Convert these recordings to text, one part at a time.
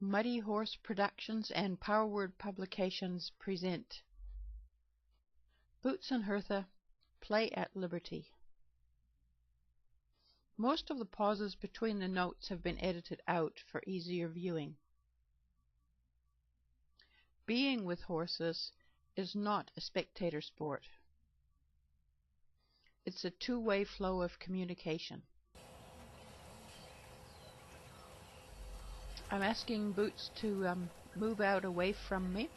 Muddy Horse Productions and Powerword Publications present Boots and Hertha Play at Liberty. Most of the pauses between the notes have been edited out for easier viewing. Being with horses is not a spectator sport. It's a two-way flow of communication. I'm asking Boots to move out away from me.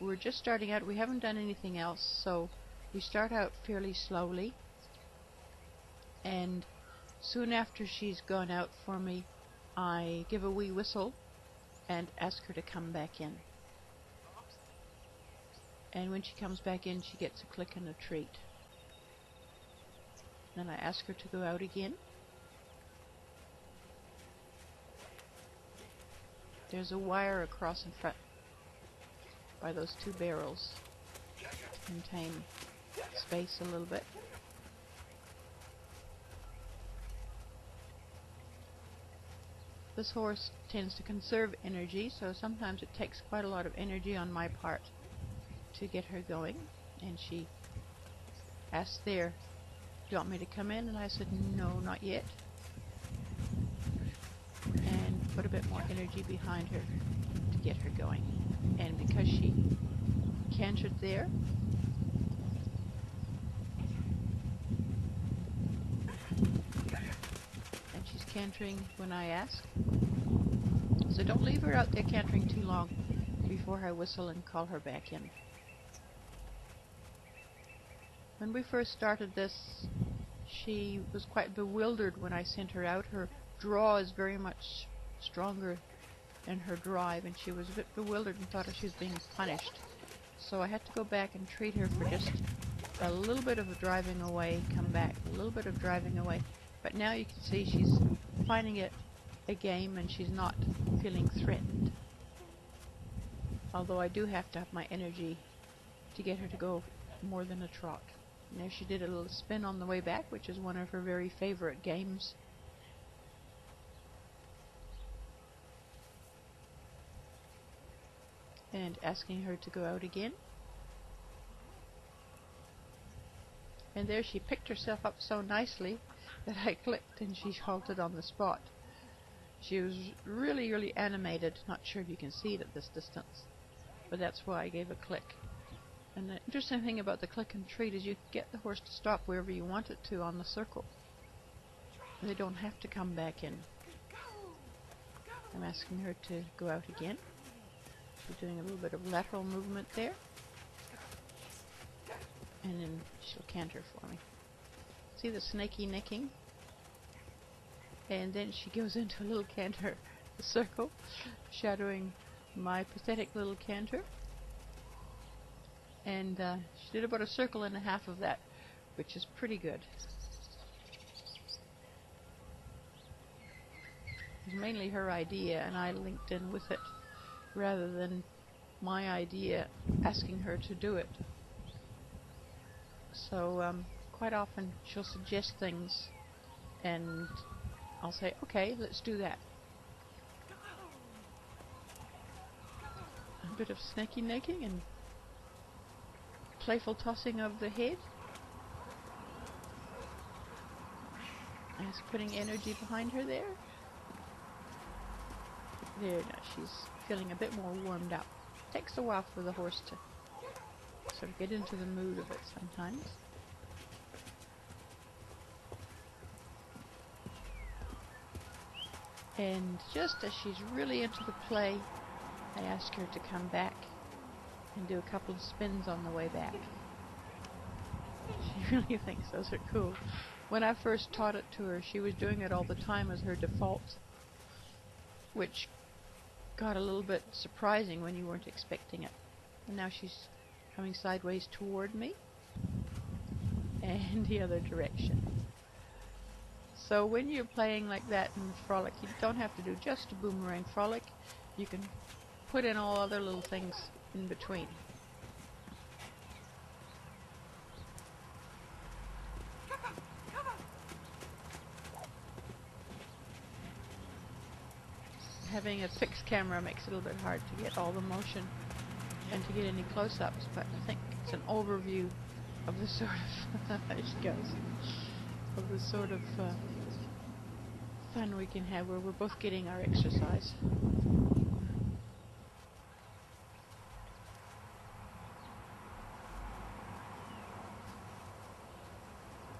We're just starting out. We haven't done anything else, so we start out fairly slowly. And soon after she's gone out for me, I give a wee whistle and ask her to come back in. And when she comes back in, she gets a click and a treat. Then I ask her to go out again. There's a wire across in front by those two barrels to contain space a little bit. This horse tends to conserve energy, so sometimes it takes quite a lot of energy on my part to get her going. And she asked there, "Do you want me to come in?" And I said, "No, not yet." And put a bit more energy behind her to get her going. And because she cantered there, and she's cantering when I ask, so don't leave her out there cantering too long before I whistle and call her back in. When we first started this, she was quite bewildered when I sent her out. Her draw is very much stronger than her drive, and she was a bit bewildered and thought she was being punished. So I had to go back and treat her for just a little bit of driving away, come back, a little bit of driving away. But now you can see she's finding it a game and she's not feeling threatened. Although I do have to have my energy to get her to go more than a trot. And there she did a little spin on the way back, which is one of her very favorite games. And asking her to go out again. And there she picked herself up so nicely that I clicked and she halted on the spot. She was really, really animated. Not sure if you can see it at this distance, but that's why I gave a click. And the interesting thing about the click and treat is you can get the horse to stop wherever you want it to on the circle. They don't have to come back in. I'm asking her to go out again. She's doing a little bit of lateral movement there. And then she'll canter for me. See the snaky necking? And then she goes into a little canter, the circle, shadowing my pathetic little canter. And she did about a circle and a half of that, which is pretty good. It was mainly her idea, and I linked in with it, rather than my idea asking her to do it. So quite often she'll suggest things, and I'll say, "Okay, let's do that." A bit of snaky necking and playful tossing of the head. Just putting energy behind her there. There, now she's feeling a bit more warmed up. Takes a while for the horse to sort of get into the mood of it sometimes. And just as she's really into the play, I ask her to come back and do a couple of spins on the way back. She really thinks those are cool. When I first taught it to her, she was doing it all the time as her default, which got a little bit surprising when you weren't expecting it. And now she's coming sideways toward me and the other direction. So when you're playing like that in Frolic, you don't have to do just a Boomerang Frolic. You can put in all other little things in between. having a fixed camera makes it a little bit hard to get all the motion and to get any close-ups, but I think it's an overview of the sort of there she goes, of the sort of fun we can have where we're both getting our exercise.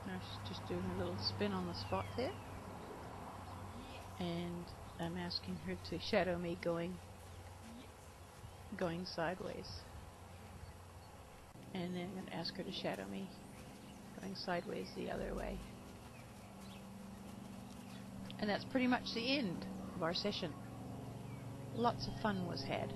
Now she's just doing a little spin on the spot there, and I'm asking her to shadow me going sideways, and then I'm going to ask her to shadow me going sideways the other way. And that's pretty much the end of our session. Lots of fun was had.